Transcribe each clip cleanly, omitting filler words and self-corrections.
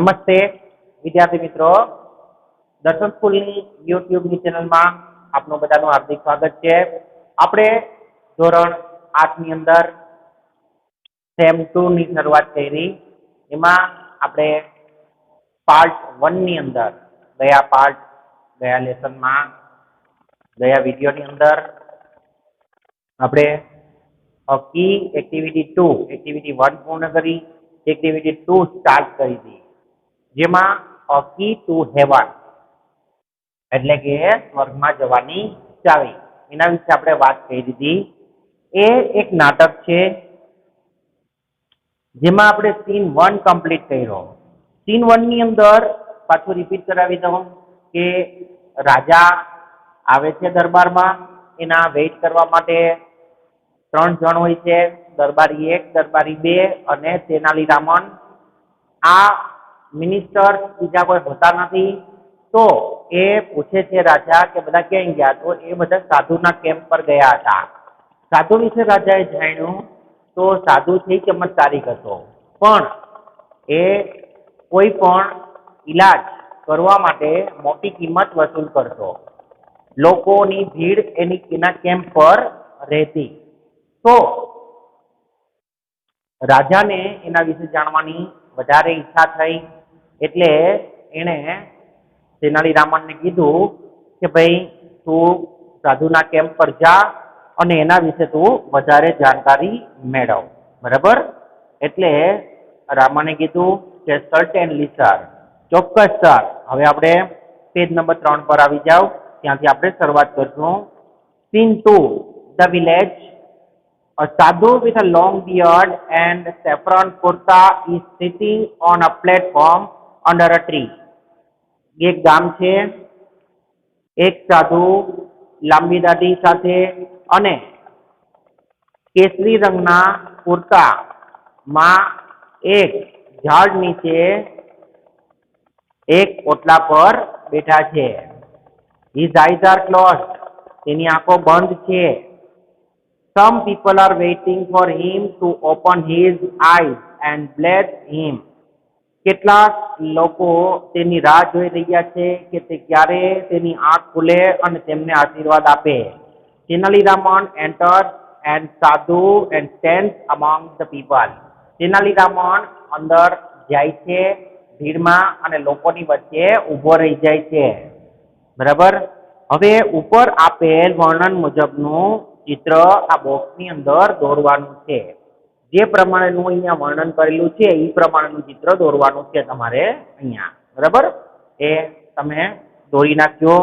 નમસ્તે વિદ્યાર્થી મિત્રો, દર્શન સ્કૂલની યુટ્યુબની ચેનલમાં આપનું બધાનું હાર્દિક સ્વાગત છે. આપણે ધોરણ 8 ની અંદર સેમ 2 ની શરૂઆત કરી. એમાં આપણે પાર્ટ 1 ની અંદર ગયા લેસનમાં ગયા વિડીયોની અંદર આપણે કી એક્ટિવિટી 2 એક્ટિવિટી 1 પૂર્ણ કરી, એક્ટિવિટી 2 સ્ટાર્ટ કરી હતી, જેમાં કી ટુ હેવન એટલે કે સ્વર્ગમાં જવાની ચાવી એના વિશે આપણે વાત કરી હતી. એ એક નાટક છે જેમાં આપણે સીન 1 કમ્પ્લીટ કર્યો. સીન 1 ની અંદર પાછું રિપીટ કરાવી દઉં કે રાજા આવે છે દરબારમાં. એના વેઇટ કરવા માટે 3 જણ હોય છે, દરબારી 1, દરબારી 2 અને તેનાલીરામન. આ મિનિસ્ટર બીજા કોઈ હોતા નથી. તો એ પૂછે છે રાજા કે બધા ક્યાં ગયા? તો એ બધા સાધુના કેમ્પ પર ગયા હતા. સાધુ વિશે રાજાએ જાણ્યું તો સાધુ છે ચમત્કારિક હતો, પણ એ કોઈ પણ ઈલાજ કરવા માટે મોટી કિંમત વસૂલ કરતો. લોકોની ભીડ એના કેમ્પ પર રહેતી. તો રાજાને એના વિશે જાણવાની વધારે ઈચ્છા થઈ, એટલે એણે તેનાલીરામનને કીધું કે ભાઈ તું સાધુના કેમ્પ પર જા અને એના વિશે તું વધારે જાણકારી મેળવ. બરાબર? એટલે રામને કીધું કે સર્ટેનલી સર, ચોક્કસ સર. હવે આપણે પેજ નંબર 3 પર આવી જાવ, ત્યાંથી આપણે શરૂઆત કરશું. Scene 2, the village. A sadhu with a long beard and saffron kurta is sitting on a platform under a tree. એક ગામ છે, એક સાધુ લાંબી દાઢી સાથે અને કેસરી રંગના કુર્તામાં એક ઝાડ નીચે એક ઓટલા પર બેઠા છે. His eyes are closed. તેની આંખો બંધ છે. Some people are waiting for him to open his eyes and bless him. કેટલાક લોકો તેની રાહ જોઈ રહ્યા છે કે તે ક્યારે તેની આંખ ખુલે અને તેમને આશીર્વાદ આપે. તેનાલીરામન enters and sadhu and stands among the people. તેનાલીરામન અંદર જાય છે ભીડમાં અને લોકોની વચ્ચે ઊભો રહી જાય છે. બરાબર? હવે ઉપર આપેલ વર્ણન મુજબનું ચિત્ર આ બોક્સની અંદર દોરવાનું છે. જે પ્રમાણેનું અહીંયા વર્ણન કરેલું છે એ પ્રમાણેનું ચિત્ર દોરવાનું છે તમારે અહીંયા. બરાબર? એ તમે દોરી નાખજો,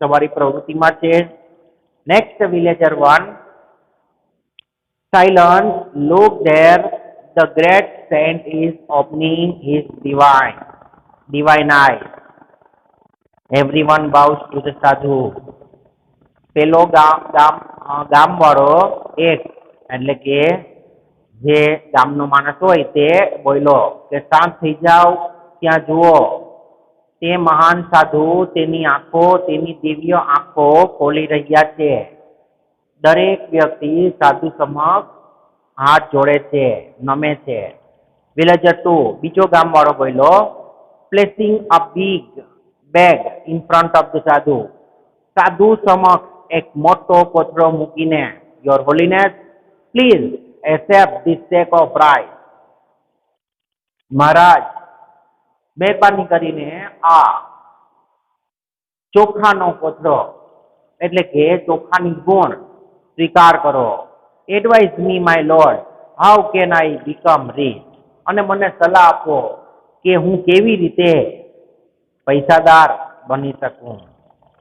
તમારી પ્રવૃત્તિમાં છે. Next, villager 1. Silence, look there. The great saint is opening his divine eyes. Everyone bows to the sadhu. પેલો ગામવાળો એક એટલે કે જે ગામનો માણસ હોય તે બોલ્યો કે શાંત થઈ જાઓ, ત્યાં જુઓ. તે મહાન સાધુ તેની આંખો, તેની દિવ્ય આંખો ખોલી રહ્યા છે. દરેક વ્યક્તિ સાધુ સમક્ષ હાથ જોડે છે, નમે છે. વિલેજર 2, બીજો ગામવાળો બોલ્યો, placing a big bag in front of the sadhu. સાધુ સમક્ષ એક મોટો કોથળો મૂકીને, your holiness, please accept this sack of rice. મહારાજ, મહેરબાની કરીને આ ચોખાનો કોથળો એટલે કે ચોખાની ગુણ સ્વીકાર કરો. Advise me my lord, how can I become rich. અને મને સલાહ આપો કે હું કેવી રીતે પૈસાદાર બની શકું.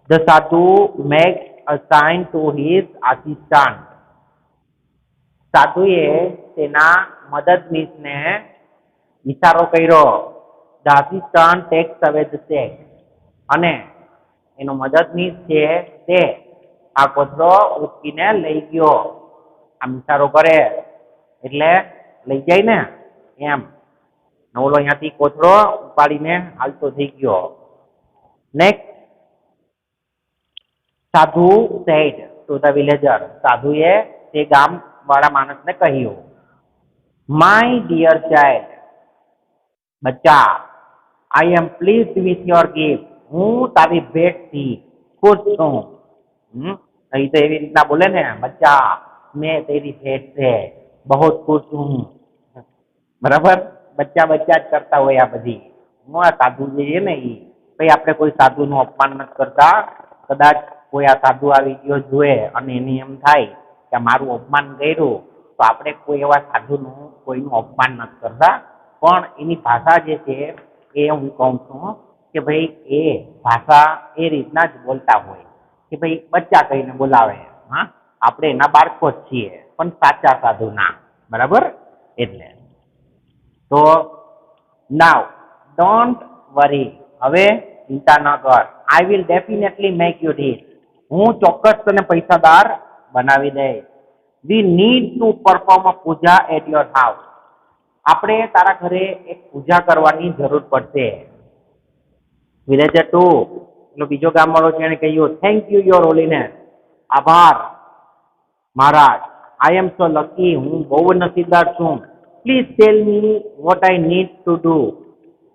The sadhu makes a sign to his assistant. સાધુએ તેના મદદનીશને ઈશારો કર્યો. The assistant takes away the sack. અને એનો મદદનીશ છે તે આ કોથળો ઉચકીને લઈ ગયો. આમ ઈશારો કરે એટલે લઈ જાય ને એમ. ઓલો અહીંયાથી કોથળો ઉપાડીને હાલતો થઈ ગયો. નેક્સ્ટ, સાધુ said to the villager. સાધુએ તે ગામ વાળા માણસને કહ્યું, માય ડિયર ચાઇલ્ડ, બચ્ચા, I am pleased with your gift. હું તારી ભેટથી ખુશ છું. એ તો એવી રીતના બોલે ને, બચ્ચા મેં તેરી ભેટ से बहुत खुश हूँ. બરાબર, બચ્ચા બચ્ચા જ કરતા હોય આ બધી. હું આ સાધુ જે છે ને એ ભાઈ, આપણે કોઈ સાધુ નું અપમાન નથી કરતા. કદાચ કોઈ આ સાધુ આવી ગયો જોએ અને એને એમ થાય કે મારું અપમાન કર્યું, તો આપણે કોઈ એવા સાધુનું કોઈનું અપમાન નથી કરતા. પણ એની ભાષા જે છે એ હું કહું છું કે ભાઈ એ ભાષા એ રીતના જ બોલતા હોય કે ભાઈ બચ્ચા કહીને બોલાવે. હા, આપણે એના બાળકો જ છીએ, પણ સાચા સાધુ ના. બરાબર, એટલે તો નાવ ડોન્ટ વરી, હવે ચિંતા ન કર. I will definitely make you rich, હું ચોક્કસ તને પૈસાદાર બનાવી દઈશ. We need to perform a puja at your house, આપણે તારા ઘરે એક પૂજા કરવાની જરૂર પડશે. વિલેજર 2 પેલો બીજો ગામવાળો છે એને કહ્યું, થેન્ક યુ યોર હોલીનેસ, આભાર મહારાજ. આઈ એમ સો લકી, હું બહુ નસીબદાર છું. Please tell me what I need to do,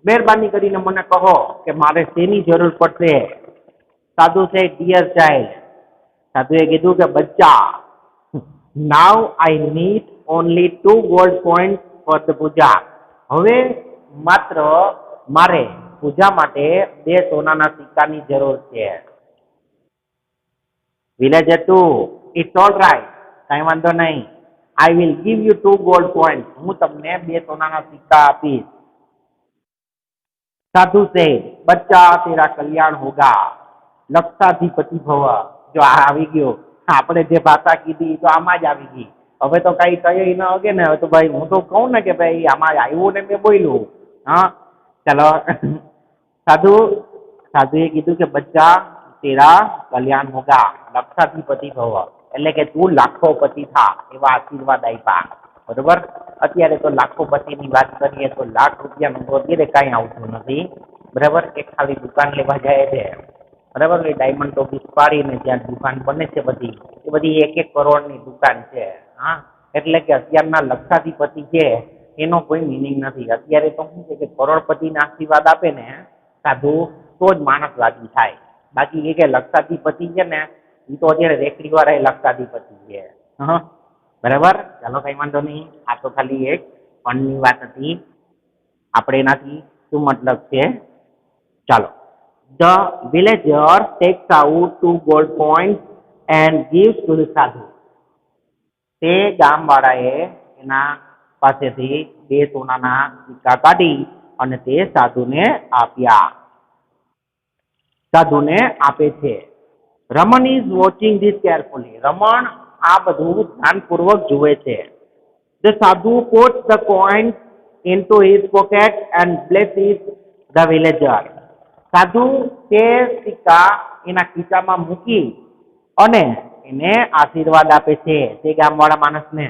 મહેરબાની કરીને મને કહો કે મારે શેની જરૂર પડશે. સાધુ છે ડિયર ચાઇલ્ડ, સાધુએ કીધું કે બચ્ચા, now I need only 2 gold point for the puja, હવે માત્ર મારે પૂજા માટે 2 સોનાના સિક્કાની જરૂર છે. વિલેજર 2, ઇટ્સ ઓલ રાઈટ, કઈ વાંધો નહીં. I will give you 2 gold point, હું તમને 2 સોનાના સિક્કા આપીશ. સાધુ છે બચ્ચા તેરા કલ્યાણ હોગા, લક્ષાધિપતિ ભવ. જો આ આવી ગયો, આપણે જે ભાષા કીધી તો આમાં જ આવી ગઈ. હવે તો કઈ કઈ ન હગે ને. હવે તો ભાઈ હું તો કહું ને કે ભાઈ આમાં આવ્યું ને મેં બોલ્યું. હા ચાલો, સાધુ સાધુએ કીધું કે બચ્ચા તેરા કલ્યાણ હોગા, લક્ષાધિપતિ ભવ, એટલે કે તું લાખોપતિ થા, એવા આશીર્વાદ આપ્યા. બરોબર, અત્યારે તો લાખોપતિ ની વાત કરીએ તો લાખ રૂપિયાનું તો અત્યારે કઈ આવતું નથી. બરાબર, એક ખાલી દુકાન લેવા જાય છે. બરાબર, એ ડાયમંડ ટોપીસ પાડીને જ્યાં દુકાન બને છે બધી, એ બધી 1-1 કરોડની દુકાન છે. હા, એટલે કે અત્યારના લક્ષાધિપતિ છે એનો કોઈ મિનિંગ નથી. અત્યારે તો શું છે કે કરોડપતિના આશીર્વાદ આપે ને સાધુ, તો જ માણસ રાજી થાય. બાકી એ કે લક્ષાધિપતિ છે ને, એ તો અત્યારે રેકડી વાળા લક્ષાધિપતિ છે. હા બરાબર, ચાલો કઈ વાંધો નહીં. આ તો ખાલી એક ફનની વાત હતી. આપણે એનાથી શું મતલબ છે, ચાલો. The villager tax out 2 gold point and gives to the સાધુ, તે ગામવાળાએ એના પાસેથી 2 સોનાના સિક્કા કાઢી અને તે સાધુને આપ્યા. સાધુને આપે છે. Raman is watching this carefully, Raman આ બધું ધ્યાનપૂર્વક જુએ છે. The sadhu puts the coin into his pocket and blesses the villager, સાધુ તે સિક્કા એના ખિસ્સામાં મૂકી અને એને આશીર્વાદ આપે છે તે ગામવાળા માણસને.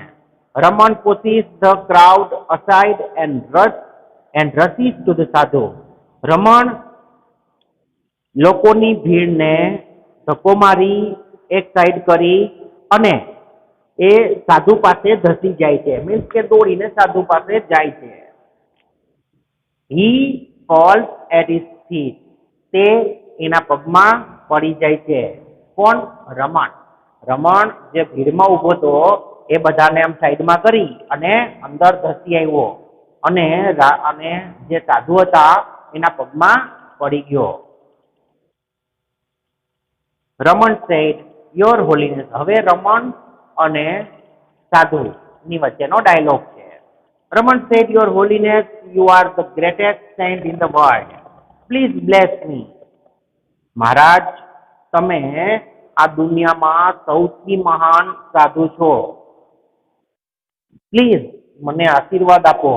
રમણ pushes the crowd aside and rushes to the sadhu, રમણ લોકોની ભીડને ધક્કો મારી એક સાઈડ કરી અને એ સાધુ પાસે ધસી જાય છે. મીન્સ કે દોડીને સાધુ પાસે જાય છે. He falls at his feet, તે એના પગમાં પડી જાય છે. કોણ? રમણ. રમણ જે ભીડમાં ઉભો હતો એ બધાને આમ સાઈડમાં કરી અને અંદર ધસી આવ્યો અને જે સાધુ હતા એના પગમાં પડી ગયો. રમણ said, યોર હોલીનેસ, હવે રમણ અને સાધુ ની વચ્ચેનો ડાયલોગ છે. Raman said, your holiness, you are the greatest saint in the world, please bless me. મહારાજ, તમે આ દુનિયામાં સૌથી મહાન સાધુ છો, પ્લીઝ મને આશીર્વાદ આપો.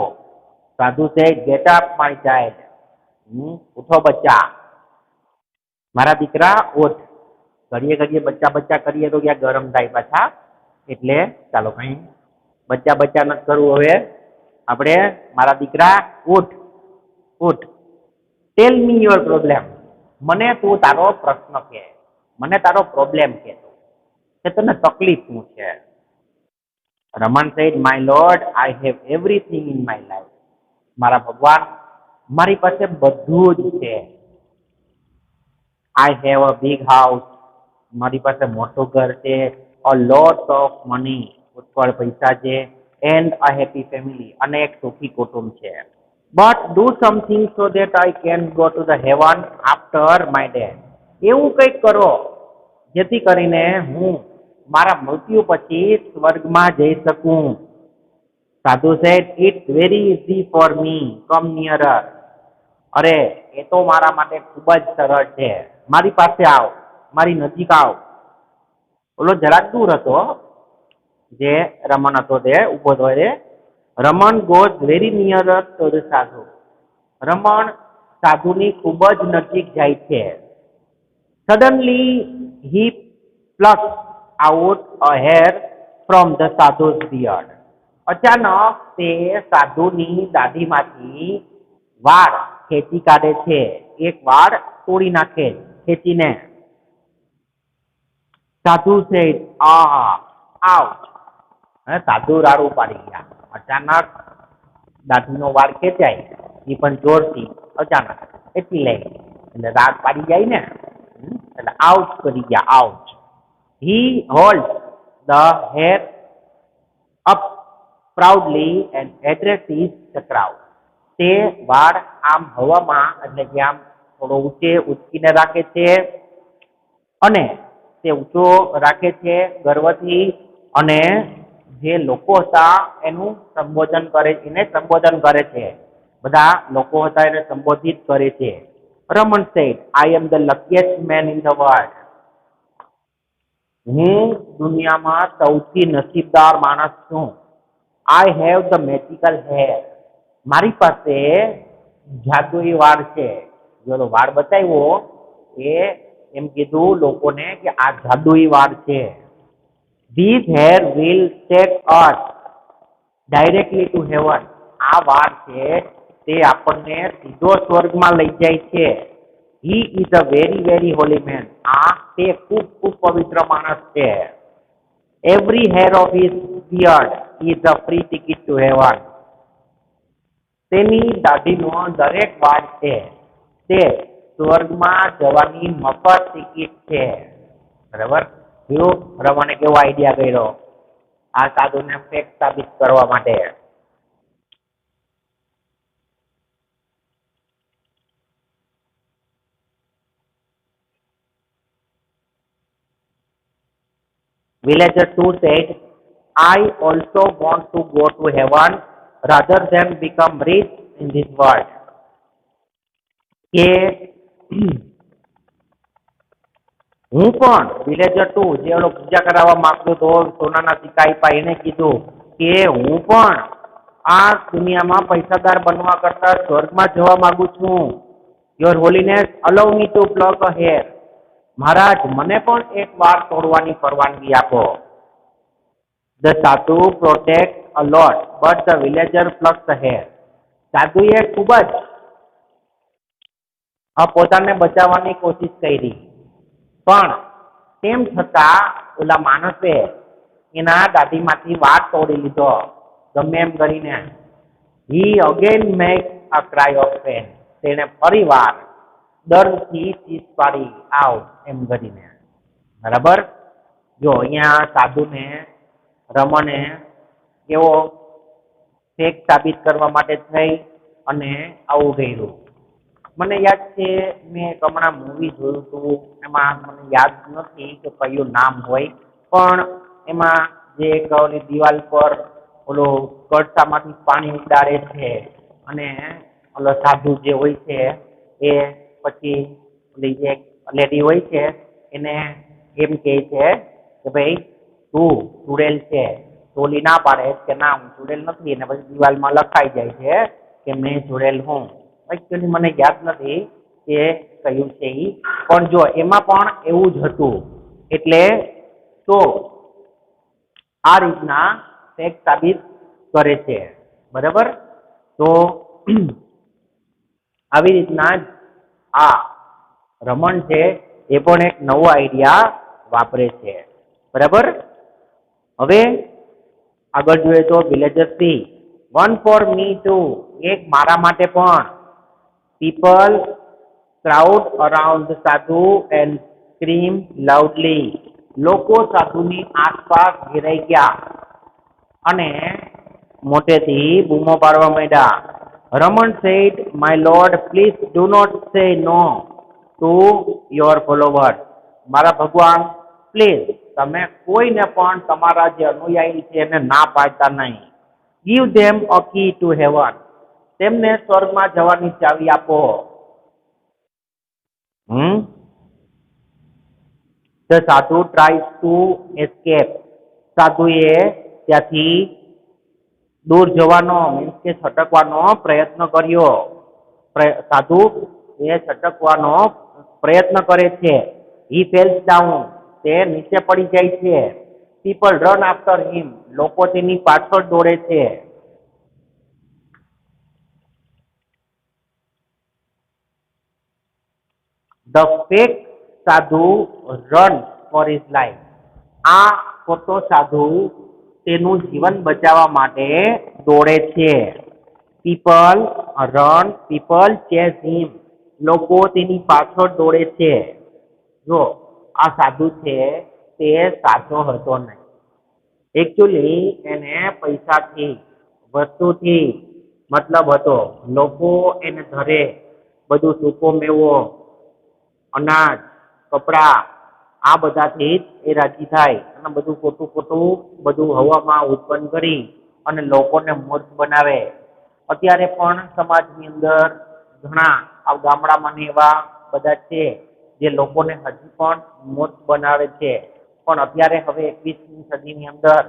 સાધુ said, get up my child, ઉઠો બચ્ચા, મારા દીકરા ઉઠ. ઘડીએ ઘડીએ બચ્ચા બચ્ચા કરીએ તો ક્યાં ગરમ થાય પાછા, એટલે ચાલો કઈ બચ્ચા બચ્ચા નથી કરવું. હવે આપણે મારા દીકરા ઉઠ ઉઠ. ટેલ મી યોર પ્રોબ્લેમ, મને તું તારો પ્રશ્ન કે, મને તારો પ્રોબ્લેમ કે, તને તકલીફ શું છે. Raman said, my lord, I have everything in my life, મારા ભગવાન, મારી પાસે બધું જ છે. I have a big house, મારી પાસે મોટું ઘર છે. અ લોટ ઓફ મની, પુષ્કળ પૈસા છે. એન્ડ અ હેપી ફેમિલી, અને એક સુખી કુટુંબ છે. But do something so that I can go to the heaven after my death. એવું કંઈક કરો જેથી કરીને હું મારા મૃત્યુ પછી સ્વર્ગમાં જઈ શકું. સાધુ said, it's very easy for me, come nearer. અરે એ તો મારા માટે ખૂબ જ સરળ છે, મારી પાસે આવ, મારી નજીક આવ. ઓલો જરાક દૂર હતો, જે રમણ હતો તે ઉભો હતો એ. રમણ ગોઝ વેરી નિયરર ટુ ધ સાધુ. રમણ સાધુની ખૂબ જ નજીક જાય છે. Suddenly he પ્લક્સ out a hair from the sadhus beard. અચાનક તે સાધુની દાઢીમાંથી વાળ ખેંચી કાઢે છે. એક વાળ તોડી નાખે ખેંચીને. સાધુ સેડ, આઉચ. સાધુ રાડું પાડી ગયા. અચાનક દાઢીનો વાળ ખેંચાય, એ પણ જોરથી, અચાનક એટલે રાડ પાડી જાય ને, એટલે આઉચ કરી ગયા, ouch. He hold the hair up proudly and addresses the crowd. તે વાળ આમ હવામાં, એટલે કે આમ થોડો ઉચકીને રાખે છે, અને તે ઊંચો રાખે છે ગર્વથી, અને જે લોકો હતા એનું સંબોધન કરે છે, એને સંબોધન કરે છે. બધા લોકો હતા એને સંબોધિત કરે છે. Raman said, I am the luckiest man in the world. હું દુનિયામાં સૌથી નસીબદાર માણસ છું. I have the magical hair. મારી પાસે જાદુઈ વાળ છે. જો વાળ બતાવ્યો એ એમ કીધું લોકોને કે આ જાદુઈ વાળ છે. These hair will take us directly to heaven. આ વાળ છે તે આપણને સીધો સ્વર્ગમાં લઈ જાય છે. He is a very very holy man. આ તે ખૂબ ખૂબ પવિત્ર માણસ છે. Every hair of his beard is a free ticket to heaven. તેની દાઢીનો દરેક વાળ છે તે સ્વર્ગમાં જવાની મફત ટિકિટ છે. બરાબર? રમણે કેવો આઈડિયા કર્યો આ સાધુને ફેક સાબિત કરવા માટે. Villager 2 said, I also want to go to heaven rather than become rich in this world. કે હું પણ વિલેજર 2 જે ઓલો પૂજા કરાવવા માંગતો હતો, સોનાના સિક્કા આપ્યા, એને કીધું કે હું પણ આ દુનિયામાં પૈસાદાર બનવા કરતા સ્વર્ગમાં જવા માંગુ છું. Your holiness, allow me to pluck a hair. મહારાજ, મને પણ એક વાળ તોડવાની પરવાનગી આપો. The sadhu protect a lot but the villager plucks the hair. સાધુએ ખૂબ જ પોતાને બચાવવાની કોશિશ કરી, પણ તેમ છતાં ઓલા માણસે એના દાઢીમાંથી વાળ તોડી લીધો ગમે એમ કરીને. He again make a cry of pain. તેને ફરી વાર દર્દથી ચીસ પાડી, આવ એમ કરીને. બરાબર? જો અહીંયા સાધુને રમણે કેવો ફેક સાબિત કરવા માટે થઈ અને આવું કર્યું. મને યાદ છે મેં હમણાં મૂવી જોયું હતું, એમાં મને યાદ નથી કે કયું નામ હોય, પણ એમાં જે એક ઓલી દિવાલ પર ઓલો કળશામાંથી પાણી ઉડાડે છે, અને ઓલો સાધુ જે હોય છે એ પછી ઓલી જે લેડી હોય છે એને એમ કહે છે કે ભાઈ તું ચૂડેલ છે. તો ઓલી ના પાડે કે ના હું ચૂડેલ નથી, અને પછી દિવાલમાં લખાઈ જાય છે કે મેં ચૂડેલ હું. એકચ્યુઅલી મને યાદ નથી કે કયું છે એ, પણ જો એમાં પણ એવું જ હતું. એટલે તો આ રીતના ફેક સાબિત કરે છે. બરાબર? તો આવી રીતના આ રમણ છે એ પણ એક નવો આઈડિયા વાપરે છે. બરાબર? હવે આગળ જોઈએ તો villager C, one for me to. એક મારા માટે પણ. People crowd around the sadhu and scream loudly. લોકો સાધુની આસપાસ ઘેરાઈ ગયા અને મોટેથી બૂમો પાડવા માંડ્યા. રમણ said, my lord, please do not say no to your followers. મારા ભગવાન, પ્લીઝ તમે કોઈને પણ તમારા જે અનુયાયી છે એને ના પાડતા નહીં. Give them a key to heaven. તેમને સ્વર્ગમાં જવાની ચાવી આપો. The sadhu tries to escape. સાધુએ ત્યાંથી દૂર જવાનો મીન્સ કે છટકવાનો પ્રયત્ન કર્યો. સાધુ એ છટકવાનો પ્રયત્ન કરે છે. He falls down. તે નીચે પડી જાય છે. People run after him. લોકો તેની પાછળ દોડે છે. The fake sadhu runs for his life. આ ખોટો સાધુ તેનું જીવન બચાવવા માટે દોડે છે. People run, people chase him. લોકો તેની પાછળ દોડે છે. જો આ સાધુ છે તે સાચો હતો નહીં. એકચ્યુઅલી એને પૈસાથી વસ્તુથી મતલબ હતો. લોકો એને ધરે બધું સૂકો મેવો અનાજ કપડા આ બધાથી જ એ રાજી થાય અને બધું ખોટું બધું હવામાં ઉત્પન્ન કરી અને લોકોને મૂર્ખ બનાવે. અત્યારે પણ સમાજની અંદર ઘણા આ ગામડામાં એવા બધા છે જે લોકોને હજી પણ મૂર્ખ બનાવે છે. પણ અત્યારે હવે 21મી સદીની અંદર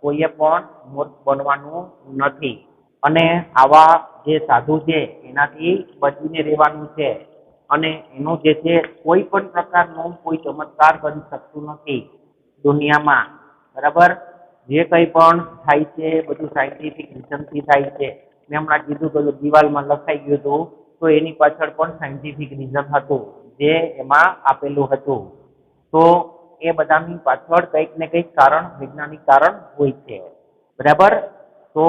કોઈએ પણ મૂર્ખ બનવાનું નથી અને આવા જે સાધુ છે એનાથી બચીને રહેવાનું છે. અને એનું જે છે કોઈ પણ પ્રકારનું કોઈ ચમત્કાર કરી શકતું નથી દુનિયામાં. બરાબર, જે કંઈ પણ થાય છે બધું સાયન્ટિફિક રીઝનથી થાય છે. મેં હમણાં કીધું કે દિવાલમાં લખાઈ ગયું હતું તો એની પાછળ પણ સાયન્ટિફિક રીઝન હતું જે એમાં આપેલું હતું. તો એ બધાની પાછળ કંઈક ને કંઈક કારણ વૈજ્ઞાનિક કારણ હોય છે. બરાબર, તો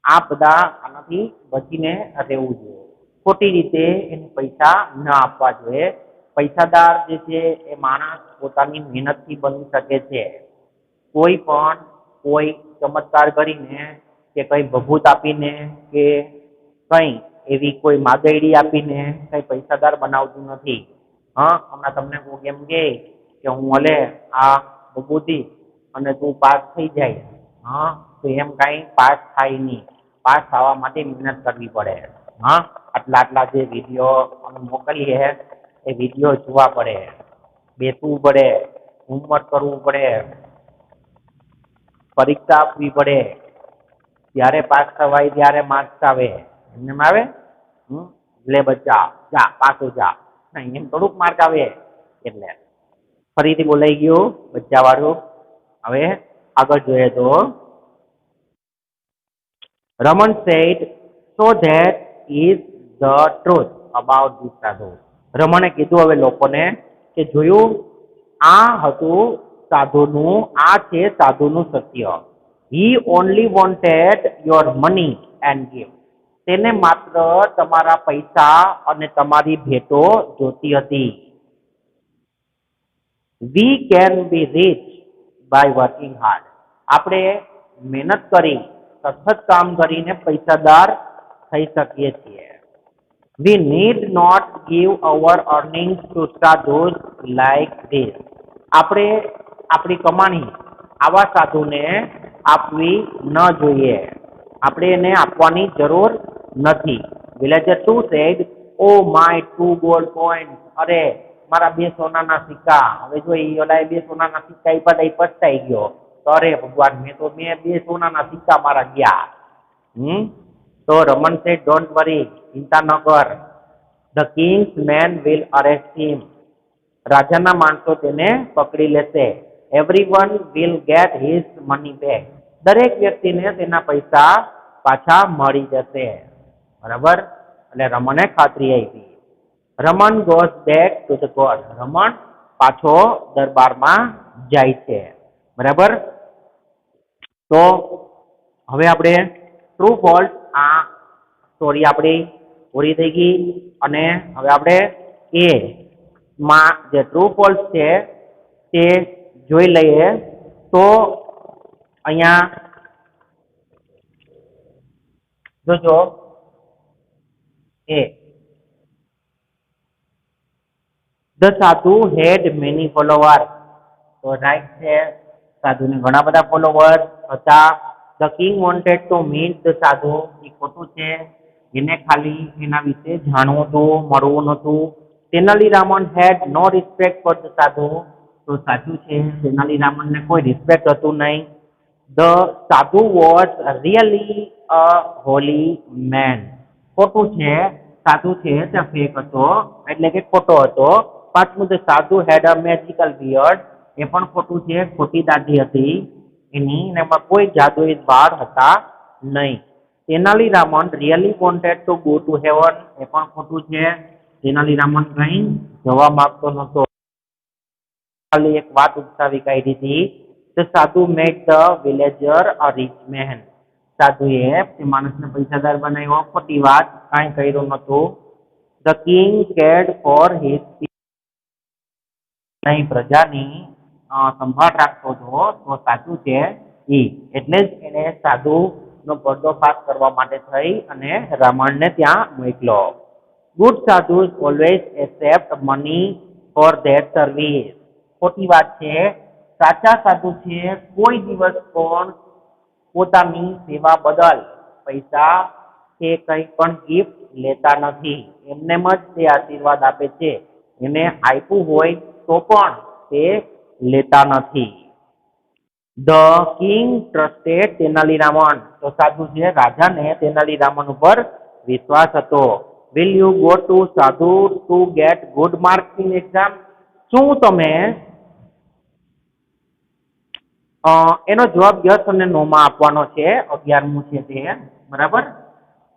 આ બધા આનાથી બચીને રહેવું જોઈએ. ખોટી રીતે એને પૈસા ન આપવા જોઈએ. પૈસાદાર જે છે એ માણસ પોતાની મહેનતથી બની શકે છે. કોઈ પણ કોઈ ચમત્કાર કરીને કે કંઈ ભભૂત આપીને કે કંઈ એવી કોઈ માગેડી આપીને કંઈ પૈસાદાર બનાવતું નથી. હમણાં તમને હું એમ કહે કે હું હલે આ ભભૂતી અને તું પાસ થઈ જાય તો એમ કાંઈ પાસ થાય નહીં. પાસ થવા માટે મહેનત કરવી પડે. આટલા જે વિડીયો અમે મોકલીએ એ વિડીયો જોવા પડે, બેસવું પડે, હોમવર્ક કરવું પડે, પરીક્ષા આપવી પડે, ત્યારે પાસ થવાય ત્યારે માર્ક્સ આવે. એમને આવે લે બચ્ચા જા પાછું જા નહીં એમ થોડુંક માર્ક આવે. એટલે ફરીથી બોલાઈ ગયું બચ્ચા વાળું. હવે આગળ જોઈએ તો રમણ said, so that is the truth about this sadhu. રમણે કીધું હવે લોકોને કે જોયું આ હતું સાધુનું, આ છે સાધુનું સત્ય. He only wanted your money and gift. તેને માત્ર તમારા પૈસા અને તમારી ભેટો જોતી હતી. We can be rich by working hard. આપણે મહેનત કરી સખત કામ કરીને પૈસાદાર થઈ શકીએ છીએ. We need not give our earnings to sadhus like this. આપણે આપણી કમાણી આવા સાધુને આપવી ન જોઈએ. આપણે એને આપવાની જરૂર નથી. Villager 2 said, oh my 2 gold coins. અરે મારા 2 સોનાના સિક્કા. હવે જો એ ઓલા 2 સોનાના સિક્કા એ બધા પછતાઈ ગયો તો અરે ભગવાન મેં 2 સોનાના સિક્કા મારા ગયા. તો રમણ said, don't worry, ચિંતા ન કર. The king's men will arrest him. રાજાના માણસો તેને પકડી લેશે. Everyone will get his money back. દરેક વ્યક્તિને તેના પૈસા પાછા મળી જશે. બરાબર, એટલે રમણે ખાતરી આપી. રમણ goes back to the court. રમણ પાછો દરબારમાં જાય છે. બરાબર, તો હવે આપણે ટ્રુ ફોલ્ટ આ સ્ટોરી આપણી પૂરી થઈ ગઈ. અને હવે આપણે એ માં જે ટ્રુ ફોલ્સ છે તે જોઈ લઈએ. તો અહીંયા જોજો એ ધ સાધુ હેડ મેની ફોલોવર્સ. તો રાઈટ છે, સાધુને ઘણા બધા ફોલોવર્સ હતા. The king wanted to meet the સાધુ, એ ખોટું છે. એને ખાલી એના વિશે જાણવું હતું, મળવું નહોતું. તેનાલીરામન હેડ નો રિસ્પેક્ટ ફોર ધ સાધુ, તો સાચું છે, તેનાલીરામનને કોઈ રિસ્પેક્ટ હતું નહીં. The sadhu was really a holy man, ખોટું છે, સાધુ છે તે ફેક હતો, એટલે કે ખોટો હતો. પાંચમું, ધ સાધુ હેડ અ મેજિકલ બિયર્ડ, એ પણ ખોટું છે, ખોટી દાઢી હતી એની, એમાં કોઈ જાદુઈ વાળ હતા નહીં. Tenali Raman really wanted to go to heaven, એ પણ ખોટું છે, તેનાલીરામન કઈ જવા માંગતો નહોતો. ખાલી એક વાત ઉત્સાવી કાઢી હતી. The sadhu made the villager a rich man, સાધુએ તે માણસને પૈસાદાર બનાવ્યો, ખોટી વાત, કાંઈ કર્યું નહોતું. The king cared for his નહીં, પ્રજાની સંભાળ રાખતો હતો, તો સાચું છે ઈ, એટલે જ એને સાધુ નો પર્દોફાશ કરવા માટે થઈ અને રાવણને ત્યાં મોકલો. ગુડ સાધુ always accept money for there service, ખોટી વાત છે, સાચા સાધુ છે કોઈ દિવસ પણ પોતાની સેવા બદલ પૈસા કે કંઈ પણ ગિફ્ટ લેતા નથી. એમનેમ જ તે આશીર્વાદ આપે છે, એને આપ્યું હોય તો પણ તે લેતા નથી. ધ કિંગ ટ્રસ્ટેડ તેનાલીરામન, તો સાધુ છે, રાજાને તેનાલીરામન ઉપર વિશ્વાસ હતો. વિલ યુ ગો ટુ સાધુ two get good marks in exam, શું તમે એનો જવાબ યસ અને નો માં આપવાનો છે. 11મું છે તે, બરાબર.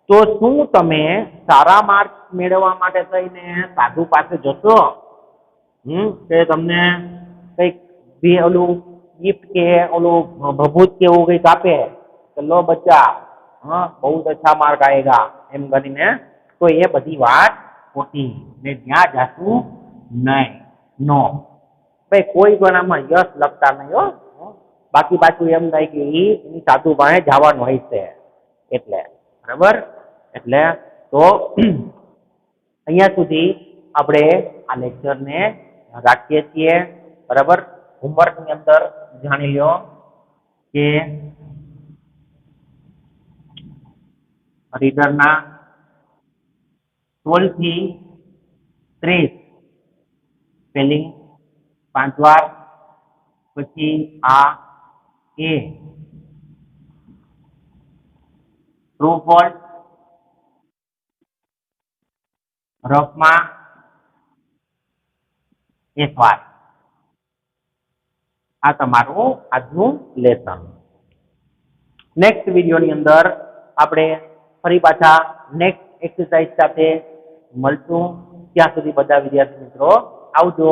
તો શું તમે સારા માર્ક્સ મેળવવા માટે થઈને સાધુ પાસે જશો? કે તમને કઈક બી ઓલું ગિફ્ટ કે ઓલું ભભૂત કે એવું કઈક આપે કે લો બચ્ચા બહુ અચ્છા માર્ક આયેગા એમ કરીને, તો એ બધી વાત ખોટી, ને ત્યાં જાશું નહીં, નો. ભાઈ કોઈ પણ આમાં યસ લખતા નહીં હો, બાકી પાછું એમ થાય કે એની સાધુ પાસે જવાનું હોય છે એટલે, બરાબર. એટલે તો અહીંયા સુધી આપણે આ લેક્ચરને રાખીએ છીએ, બરાબર. હોમવર્કની અંદર જાણી લો કે રીડરના 16 થી 30 સ્પેલિંગ 5 વાર, પછી આ એ ટ્રુ ફોલ્સ, રફમાં એક વાર. આ તમારું આજનું લેસન. નેક્સ્ટ વિડીયોની અંદર આપણે ફરી પાછા નેક્સ્ટ એક્સરસાઇઝ સાથે મળશું. ત્યાં સુધી બધા વિદ્યાર્થી મિત્રો આવજો.